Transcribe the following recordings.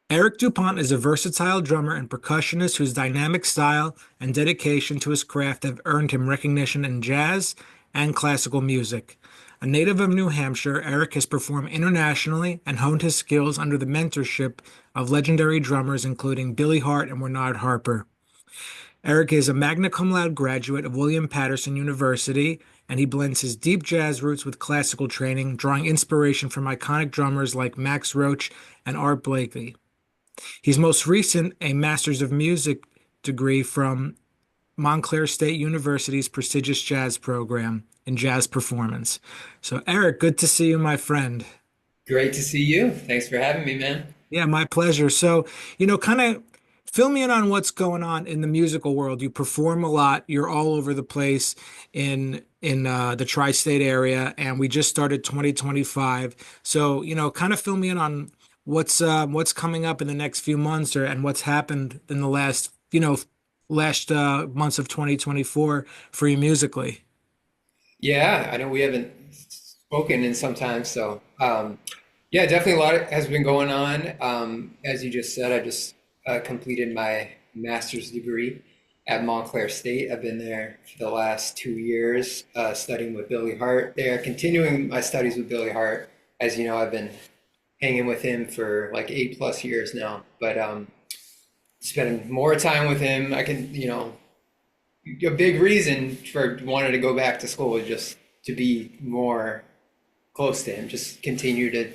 Eric Dupont is a versatile drummer and percussionist whose dynamic style and dedication to his craft have earned him recognition in jazz and classical music. A native of New Hampshire, Eric has performed internationally and honed his skills under the mentorship of legendary drummers including Billy Hart and Winard Harper. Eric is a magna cum laude graduate of William Paterson University, and he blends his deep jazz roots with classical training, drawing inspiration from iconic drummers like Max Roach and Art Blakey. He's most recent a Master's of Music degree from Montclair State University's prestigious jazz program in jazz performance. So, Eric, good to see you, my friend. Great to see you. Thanks for having me, man. Yeah, my pleasure. So, kind of fill me in on what's going on in the musical world. You perform a lot. You're all over the place in the tri-state area, and we just started 2025. So, kind of fill me in on what's coming up in the next few months, and what's happened in the last months of 2024 for you musically. Yeah, I know we haven't spoken in some time, so yeah, definitely a lot has been going on. As you just said, I just completed my master's degree at Montclair State. I've been there for the last 2 years, studying with Billy Hart there, continuing my studies with Billy Hart. As you know, I've been hanging with him for like 8+ years now, but spending more time with him, a big reason for wanting to go back to school was just to be more close to him, just continue to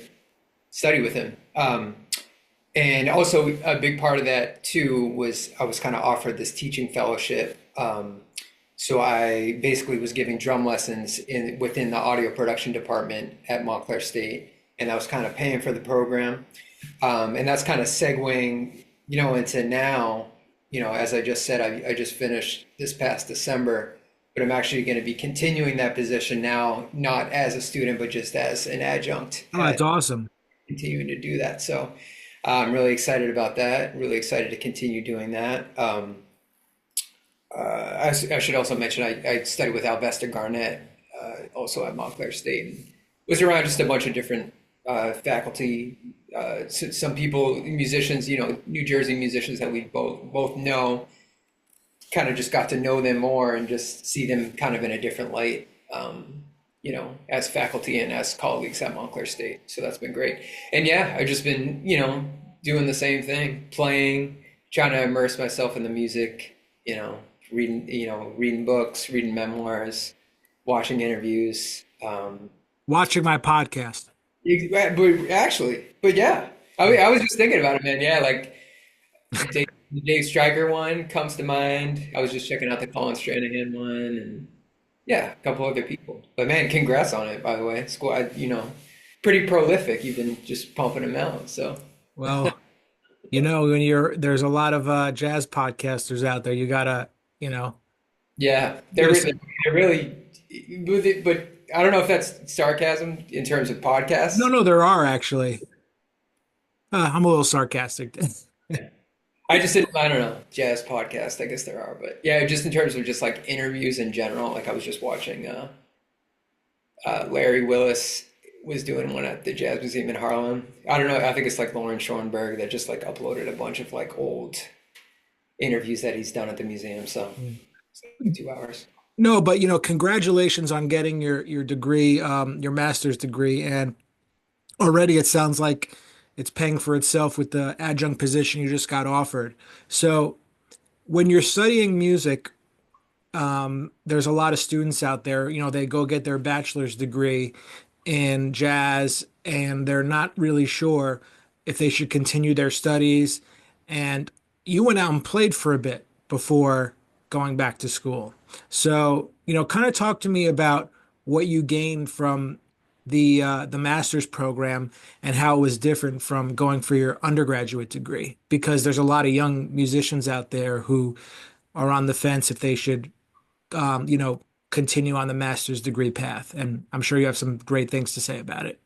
study with him. And also a big part of that too was I was kind of offered this teaching fellowship. So I basically was giving drum lessons within the audio production department at Montclair State, and I was kind of paying for the program. And that's kind of segueing, into now, as I just said, I just finished this past December, but I'm actually going to be continuing that position now, not as a student, but just as an adjunct, Oh, that's awesome. continuing to do that. So I'm really excited about that. Really excited to continue doing that. I should also mention I studied with Alvesta Garnett, also at Montclair State, and was around just a bunch of different faculty. Some people, musicians, New Jersey musicians that we both know, kind of just got to know them more and just see them kind of in a different light, as faculty and as colleagues at Montclair State. So that's been great. And yeah, I've just been, doing the same thing, playing, trying to immerse myself in the music, reading books, reading memoirs, watching interviews. Watching my podcast. But yeah, I was just thinking about it, man. Yeah, like the Dave Stryker one comes to mind. I was just checking out the Colin Stranahan one, and yeah, a couple other people. But man, congrats on it, by the way. It's cool. Pretty prolific. You've been just pumping them out. So Well, when there's a lot of jazz podcasters out there, you gotta, yeah, give us a, they're really, but I don't know if that's sarcasm in terms of no, podcasts. no, there are actually. I'm a little sarcastic. I don't know, jazz podcast. I guess there are, but yeah, just in terms of just like interviews in general. Like I was just watching Larry Willis was doing one at the Jazz Museum in Harlem. I don't know. I think it's like Lauren Schoenberg that just like uploaded a bunch of like old interviews that he's done at the museum. So it's like 2 hours. No, but congratulations on getting your degree, your master's degree, and already it sounds like it's paying for itself with the adjunct position you just got offered. So when you're studying music, there's a lot of students out there, they go get their bachelor's degree in jazz and they're not really sure if they should continue their studies. And you went out and played for a bit before going back to school. So, kind of talk to me about what you gained from the master's program and how it was different from going for your undergraduate degree, because there's a lot of young musicians out there who are on the fence if they should continue on the master's degree path. And I'm sure you have some great things to say about it.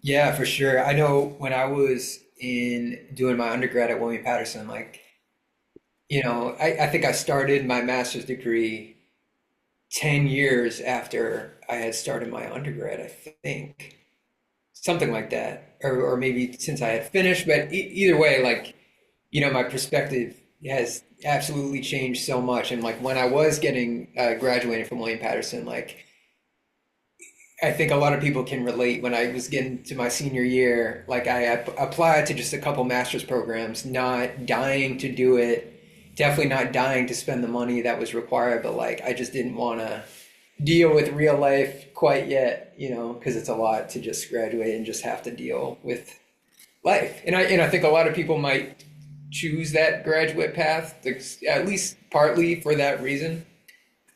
Yeah, for sure. I know when I was in doing my undergrad at William Paterson, like, I think I started my master's degree 10 years after I had started my undergrad, I think. something like that, or maybe since I had finished. But either way, like, my perspective has absolutely changed so much. And like when I was getting graduating from William Paterson, like I think a lot of people can relate. When I was getting to my senior year, like I applied to just a couple master's programs, not dying to do it, definitely not dying to spend the money that was required, but like I just didn't want to deal with real life quite yet, because it's a lot to just graduate and just have to deal with life. And I think a lot of people might choose that graduate path, at least partly for that reason.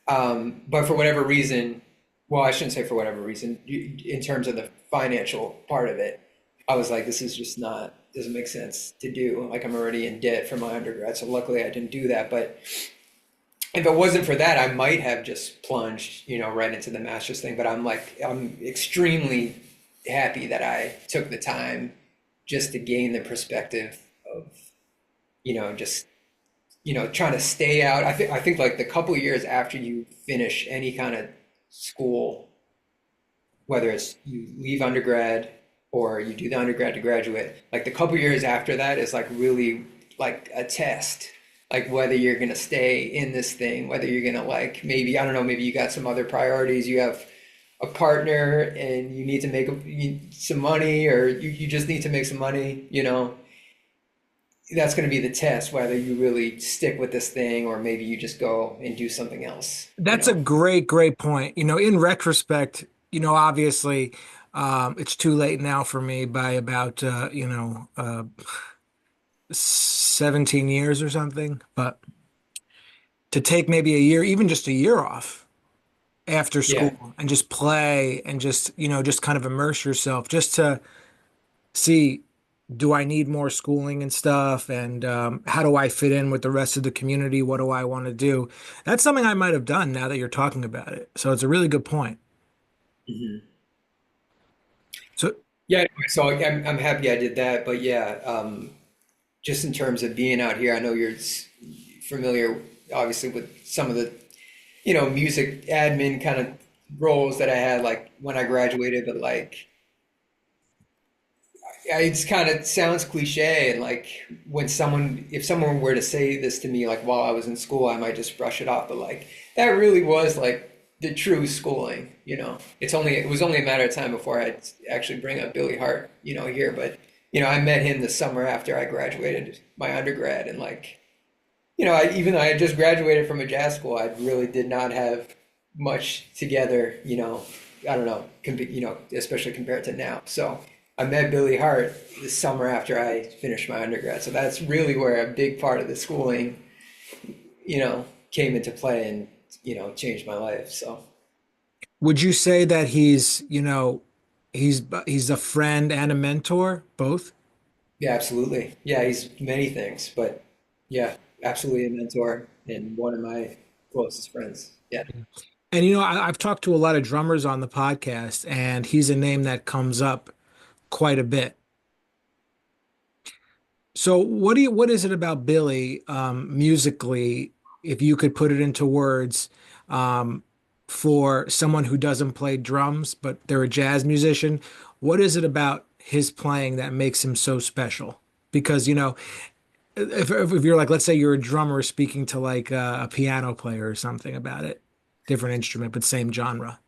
But for whatever reason, well, I shouldn't say for whatever reason, in terms of the financial part of it, I was like, this is just not, doesn't make sense to do. Like I'm already in debt from my undergrad. So luckily I didn't do that. But if it wasn't for that, I might have just plunged, right into the master's thing. But I'm extremely happy that I took the time just to gain the perspective of, just, trying to stay out. I think like the couple of years after you finish any kind of school, whether it's you leave undergrad or you do the undergrad to graduate, like the couple of years after that is like really like a test, like whether you're going to stay in this thing, whether you're going to like, maybe, I don't know, maybe you got some other priorities, you have a partner and you need to make some money, or you just need to make some money, that's going to be the test, whether you really stick with this thing or maybe you just go and do something else, That's a great point. In retrospect, obviously, it's too late now for me by about, 17 years or something. But to take maybe a year, even just a year off after Yeah. school and just play and just, just kind of immerse yourself just to see, do I need more schooling and stuff? And how do I fit in with the rest of the community? What do I want to do? That's something I might have done now that you're talking about it. So it's a really good point. Mhm. So Yeah, anyway, so I'm happy I did that, but yeah, just in terms of being out here, I know you're familiar, obviously, with some of the, music admin kind of roles that I had, like when I graduated, but like, it's kind of sounds cliche, and like if someone were to say this to me, like while I was in school, I might just brush it off, but like that really was like the true schooling, it was only a matter of time before I'd actually bring up Billy Hart, here, but I met him the summer after I graduated my undergrad, and like, even though I had just graduated from a jazz school, I really did not have much together, I don't know, especially compared to now. So I met Billy Hart the summer after I finished my undergrad. So that's really where a big part of the schooling, came into play and, changed my life. So would you say that he's a friend and a mentor, both? yeah, absolutely. Yeah, he's many things, but yeah, absolutely a mentor and one of my closest friends. Yeah. And I've talked to a lot of drummers on the podcast, and he's a name that comes up quite a bit. So what is it about Billy, musically, if you could put it into words, um, for someone who doesn't play drums, but they're a jazz musician, what is it about his playing that makes him so special? Because, if you're like, let's say you're a drummer speaking to like a piano player or something about it, different instrument, but same genre.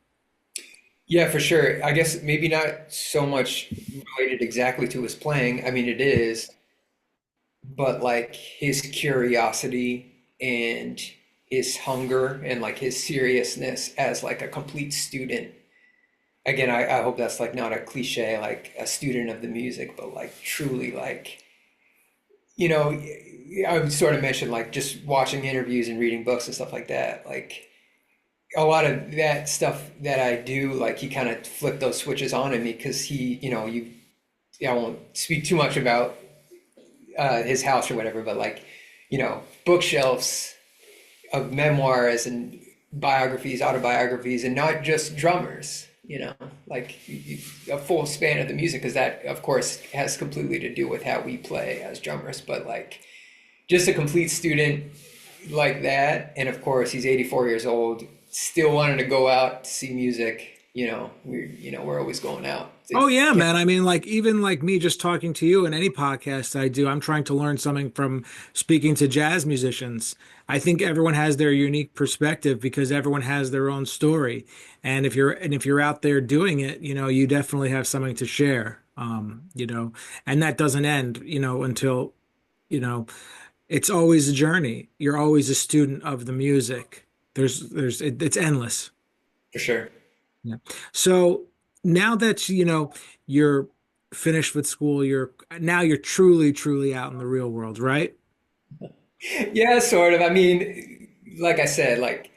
Yeah, for sure. I guess maybe not so much related exactly to his playing. I mean, it is, but like his curiosity and his hunger and like his seriousness as like a complete student. Again, I hope that's like not a cliche, like a student of the music, but like truly like, you know, I would sort of mention like just watching interviews and reading books and stuff like that. Like a lot of that stuff that I do, like he kind of flipped those switches on in me because I won't speak too much about his house or whatever, but like, bookshelves of memoirs and biographies, autobiographies, and not just drummers, like a full span of the music, because that, of course, has completely to do with how we play as drummers, but like just a complete student like that. And of course, he's 84 years old, still wanting to go out to see music, we're always going out to Oh yeah, get. man. I mean, like even like me just talking to you in any podcast I do, I'm trying to learn something from speaking to jazz musicians. I think everyone has their unique perspective because everyone has their own story. And if you're out there doing it, you definitely have something to share. And that doesn't end, until, you know, it's always a journey. You're always a student of the music. It's endless. For sure. Yeah. So now that you're finished with school, you're truly, truly out in the real world, right? Yeah, sort of. I mean, like I said, like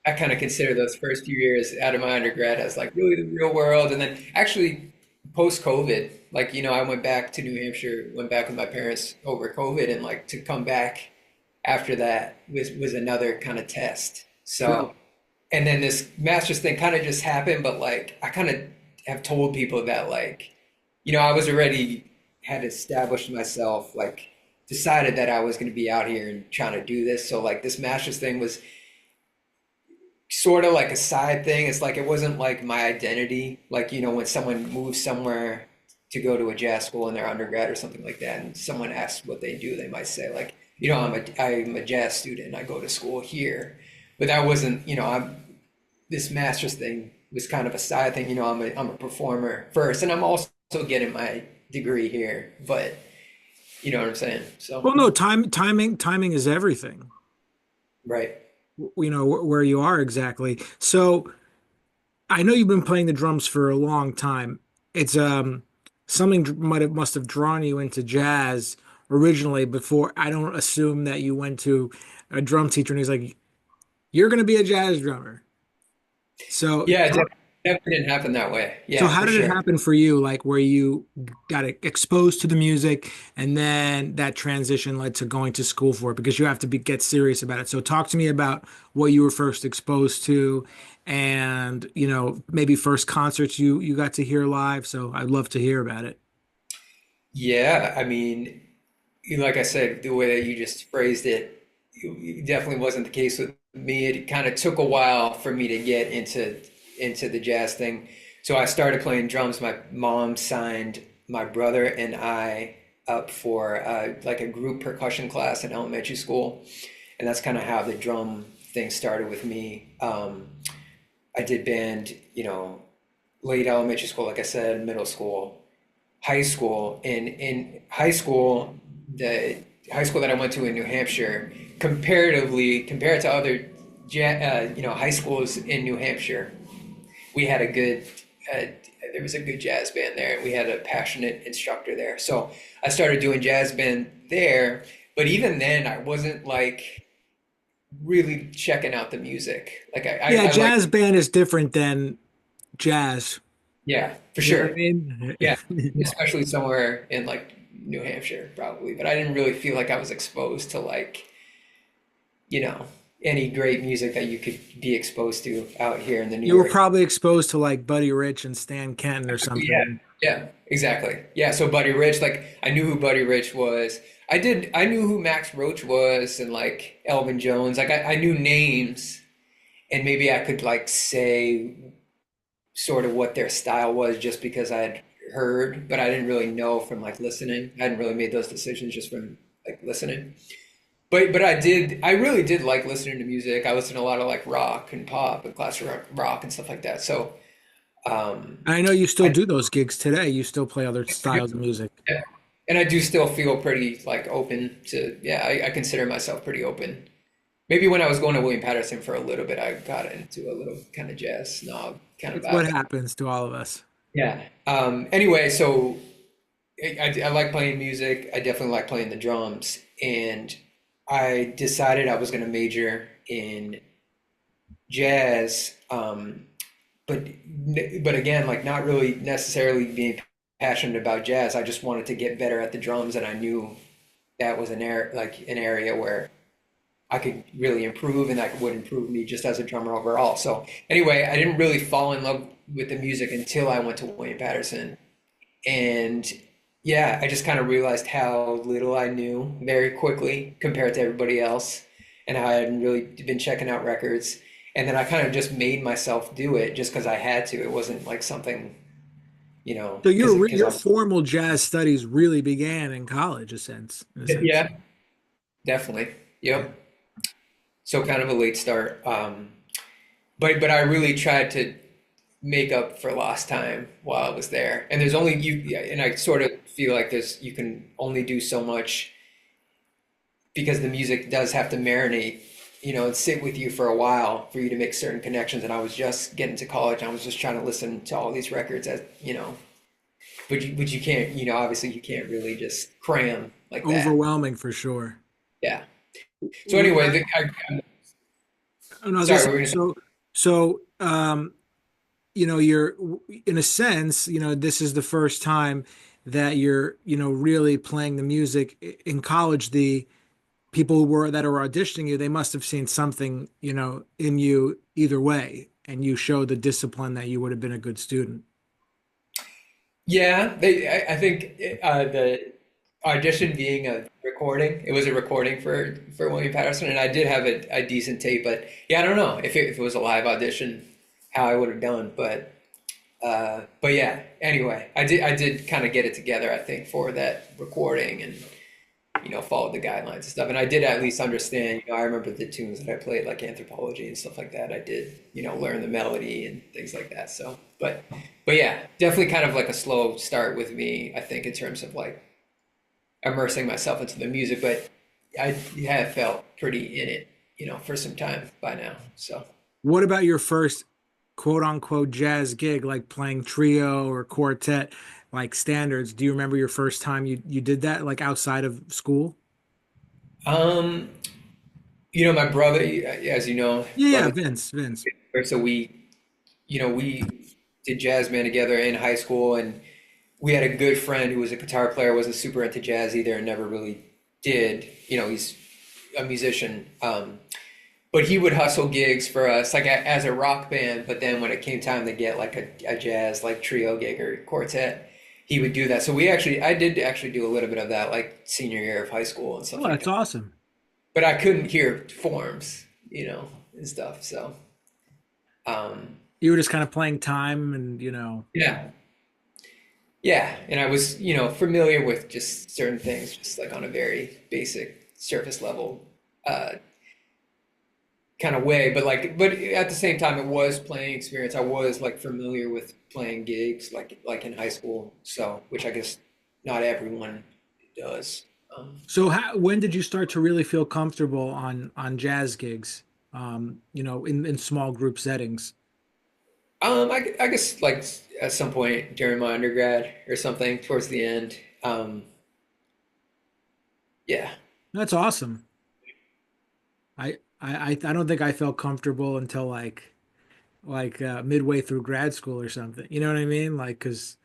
I kind of consider those first few years out of my undergrad as like really the real world. And then actually post COVID, like, I went back to New Hampshire, went back with my parents over COVID, and like to come back after that was another kind of test. Really? So, and then this master's thing kind of just happened, but like I kind of have told people that like, I was already had established myself, like decided that I was going to be out here and trying to do this. So like this master's thing was sort of like a side thing. It's like it wasn't like my identity. Like, when someone moves somewhere to go to a jazz school in their undergrad or something like that, and someone asks what they do, they might say like, I'm a jazz student. I go to school here. But that wasn't, this master's thing was kind of a side thing. I'm a performer first, and I'm also getting my degree here. But you know what I'm saying? So, Well, no, timing is everything. right. Where you are exactly. So I know you've been playing the drums for a long time. It's something must have drawn you into jazz originally before. I don't assume that you went to a drum teacher and he's like, "You're going to be a jazz drummer." So Yeah, it definitely didn't happen that way. so Yeah, how for did it sure. happen for you? Like where you got exposed to the music and then that transition led to going to school for it because you have to get serious about it. So talk to me about what you were first exposed to and, maybe first concerts you got to hear live. So I'd love to hear about it. Yeah, I mean, like I said, the way that you just phrased it definitely wasn't the case with me. It kind of took a while for me to get into the jazz thing. So I started playing drums. My mom signed my brother and I up for like a group percussion class in elementary school, and that's kind of how the drum thing started with me. I did band, late elementary school, like I said, middle school, high school. And in high school, the high school that I went to in New Hampshire, comparatively compared to other high schools in New Hampshire, we had a good uh, there was a good jazz band there. We had a passionate instructor there. So I started doing jazz band there, but even then I wasn't like really checking out the music. Like Yeah, I like, jazz band is different than jazz. yeah, for You know what I sure. mean? Yeah, especially somewhere in like New Hampshire probably, but I didn't really feel like I was exposed to like, you know, any great music that you could be exposed to out here in the New You were York. probably exposed to like Buddy Rich and Stan Kenton or Yeah, something. yeah, exactly. Yeah, so Buddy Rich, like I knew who Buddy Rich was. I knew who Max Roach was and like Elvin Jones. Like I knew names and maybe I could like say sort of what their style was just because I had heard, but I didn't really know from like listening. I hadn't really made those decisions just from like listening. But I really did like listening to music. I listened to a lot of like rock and pop and classic rock and stuff like that. So I know you still I do those gigs today. You still play other styles of music. yeah. And I do still feel pretty like open to, yeah, I consider myself pretty open. Maybe when I was going to William Paterson for a little bit, I got into a little kind of jazz snob kind of It's what vibe. happens to all of us. Yeah. Anyway, so I like playing music. I definitely like playing the drums. And I decided I was going to major in jazz. But but again, like not really necessarily being passionate about jazz. I just wanted to get better at the drums, and I knew that was an area where I could really improve, and that would improve me just as a drummer overall. So anyway, I didn't really fall in love with the music until I went to William Patterson, and yeah, I just kind of realized how little I knew very quickly compared to everybody else, and how I hadn't really been checking out records. And then I kind of just made myself do it just because I had to. It wasn't like something, So because your I'm, formal jazz studies really began in college, in a sense. yeah, definitely. Yep. So kind of a late start. But I really tried to make up for lost time while I was there. And there's only you, yeah, and I sort of feel like you can only do so much because the music does have to marinate, and sit with you for a while for you to make certain connections. And I was just getting to college, and I was just trying to listen to all these records but you can't, obviously you can't really just cram like that. Overwhelming for sure. Yeah. So Well, anyway, I'm and I was gonna sorry, say, we're gonna say, so you're in a sense, this is the first time that you're, really playing the music in college. The people that are auditioning you, they must have seen something, in you either way, and you showed the discipline that you would have been a good student. yeah, I think the audition being a recording, it was a recording for William Paterson, and I did have a decent tape, but yeah, I don't know if it was a live audition, how I would have done, but yeah. Anyway, I did kind of get it together, I think, for that recording, and followed the guidelines and stuff, and I did at least understand. I remember the tunes that I played, like Anthropology and stuff like that. I did, learn the melody and things like that. So, but yeah, definitely kind of like a slow start with me, I think, in terms of like immersing myself into the music, but I have felt pretty in it, for some time by now. So, What about your first quote unquote jazz gig, like playing trio or quartet, like standards? Do you remember your first time you did that, like outside of school? um, my brother, as you know, Yeah, yeah, brother, Vince. so we did jazz band together in high school, and we had a good friend who was a guitar player, wasn't super into jazz either, and never really did. He's a musician. But he would hustle gigs for us, like as a rock band. But then when it came time to get like a jazz like trio gig or quartet, he would do that. So I did actually do a little bit of that, like senior year of high school and stuff Oh, like that's that. awesome. But I couldn't hear forms, and stuff. So You were just kind of playing time and, yeah, yeah. And I was, familiar with just certain things, just like on a very basic surface level. Kind of way, but at the same time, it was playing experience. I was like familiar with playing gigs, like in high school, so which I guess not everyone does. so when did you start to really feel comfortable on jazz gigs? In small group settings. I guess like at some point during my undergrad or something towards the end. Yeah, That's awesome. I don't think I felt comfortable until midway through grad school or something. You know what I mean? Like, because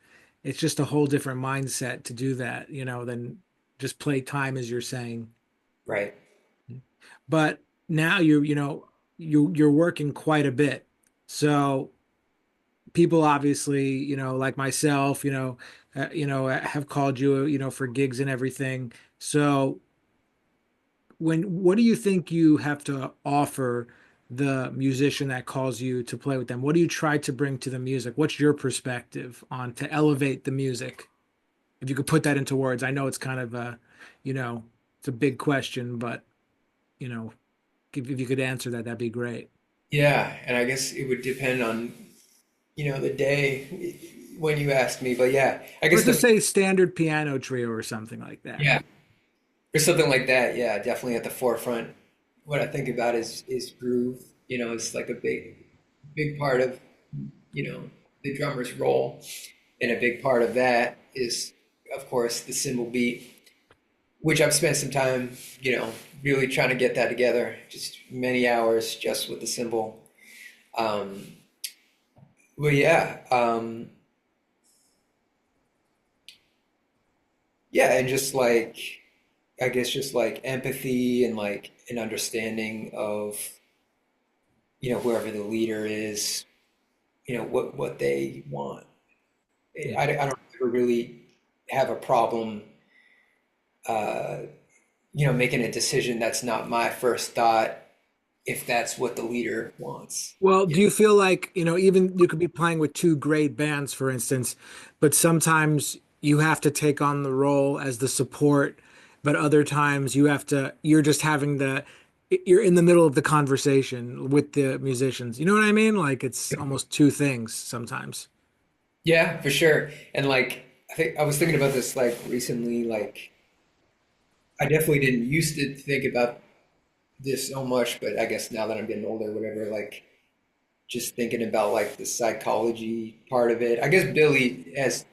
it's just a whole different mindset to do that, than just play time, as you're saying. right. But now you're working quite a bit. So people obviously, like myself, have called you, for gigs and everything. So what do you think you have to offer the musician that calls you to play with them? What do you try to bring to the music? What's your perspective on to elevate the music? If you could put that into words, I know it's kind of you know, it's a big question, but you know, if you could answer that, that'd be great. Yeah, and I guess it would depend on the day when you asked me, but yeah, I guess Let's just say standard piano trio or something like that. yeah, or something like that. Yeah, definitely at the forefront. What I think about is groove. It's like a big part of the drummer's role, and a big part of that is, of course, the cymbal beat, which I've spent some time, really trying to get that together. Just many hours just with the cymbal. Um, but yeah, yeah, and just like I guess just like empathy and like an understanding of whoever the leader is, what they want. Yeah. I don't ever really have a problem, uh, making a decision that's not my first thought if that's what the leader wants. Well, You do you feel like, even you could be playing with two great bands, for instance, but sometimes you have to take on the role as the support, but other times you're just you're in the middle of the conversation with the musicians. You know what I mean? Like it's almost two things sometimes. Yeah, for sure. And like I think I was thinking about this like recently, like I definitely didn't used to think about this so much, but I guess now that I'm getting older, whatever, like just thinking about like the psychology part of it. I guess Billy has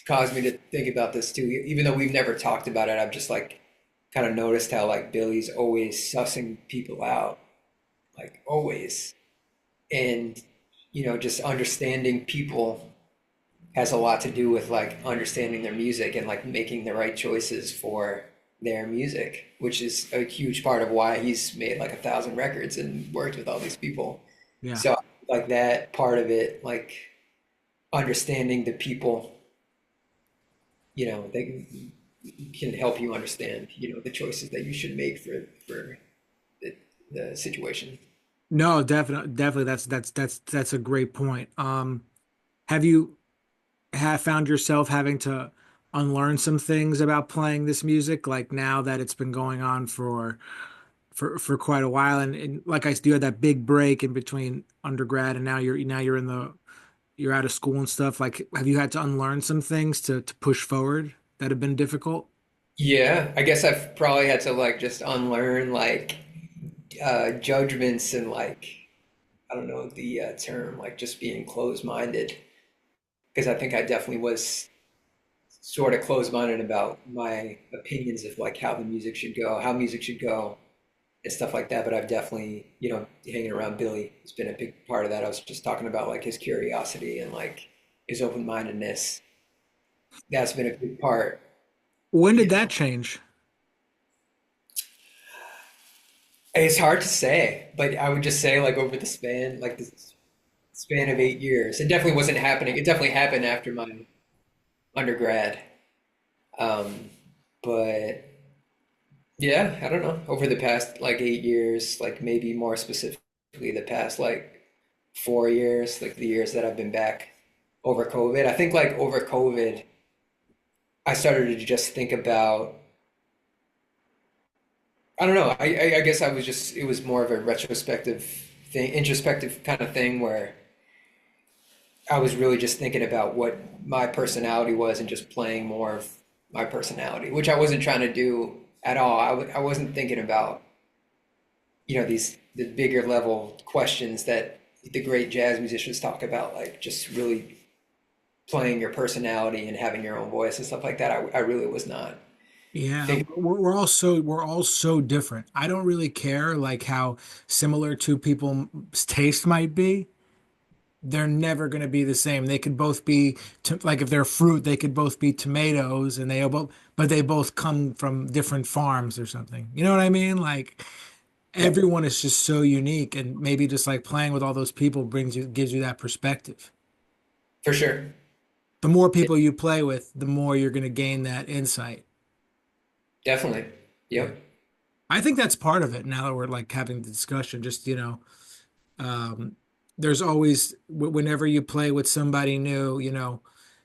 caused me to think about this too, even though we've never talked about it. I've just like kind of noticed how like Billy's always sussing people out, like always. And just understanding people has a lot to do with like understanding their music and like making the right choices for their music, which is a huge part of why he's made like 1,000 records and worked with all these people. Yeah. So like that part of it, like understanding the people, they can help you understand, the choices that you should make for the situation. No, definitely that's a great point. Have you have found yourself having to unlearn some things about playing this music, like now that it's been going on for quite a while, and like I do, had that big break in between undergrad and now you're you're out of school and stuff. Like, have you had to unlearn some things to push forward that have been difficult? Yeah, I guess I've probably had to like just unlearn like judgments and like I don't know the term, like just being closed-minded, because I think I definitely was sort of closed-minded about my opinions of like how the music should go, how music should go, and stuff like that. But I've definitely, hanging around Billy has been a big part of that. I was just talking about like his curiosity and like his open-mindedness. That's been a big part. When You did that know, change? it's hard to say, but I would just say like over the span, like the span of 8 years, it definitely wasn't happening. It definitely happened after my undergrad. Um, but yeah, I don't know. Over the past like 8 years, like maybe more specifically the past like 4 years, like the years that I've been back over COVID. I think like over COVID, I started to just think about, I don't know. I guess I was just, it was more of a retrospective thing, introspective kind of thing where I was really just thinking about what my personality was and just playing more of my personality, which I wasn't trying to do at all. I wasn't thinking about, these the bigger level questions that the great jazz musicians talk about, like just really playing your personality and having your own voice and stuff like that. I really was not Yeah, thinking. we're all so different. I don't really care like how similar two people's taste might be. They're never going to be the same. They could both be like if they're fruit, they could both be tomatoes, and but they both come from different farms or something. You know what I mean? Like Yeah, everyone is just so unique, and maybe just like playing with all those people gives you that perspective. for sure. The more Yeah, people you play with, the more you're going to gain that insight. definitely. Yeah. Yep. I think that's part of it now that we're like having the discussion. Just, um, there's always, whenever you play with somebody new,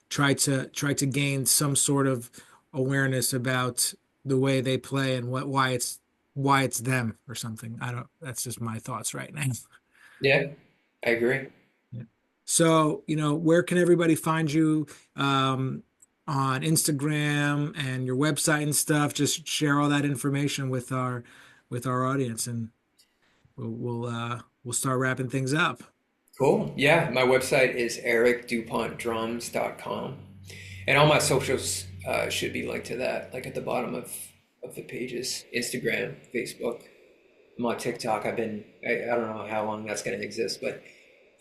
try to gain some sort of awareness about the way they play and why it's them or something. I don't, that's just my thoughts right now. Yeah, I agree. Yeah. So, where can everybody find you on Instagram and your website and stuff? Just share all that information with our audience, and we'll start wrapping things up. Cool. Yeah, my website is ericdupontdrums.com. And all my socials should be linked to that, like at the bottom of the pages. Instagram, Facebook. I'm on TikTok. I don't know how long that's going to exist, but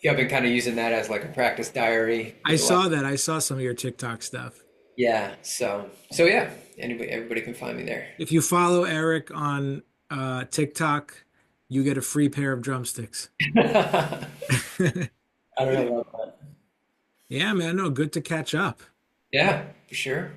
yeah, I've been kind of using that as like a practice diary. I There's a lot. saw that. I saw some of your TikTok stuff. Yeah. So yeah, everybody can find me there. If you follow Eric on TikTok, you get a free pair of drumsticks. I don't know about that. Yeah, man. No, good to catch up. Yeah, for sure.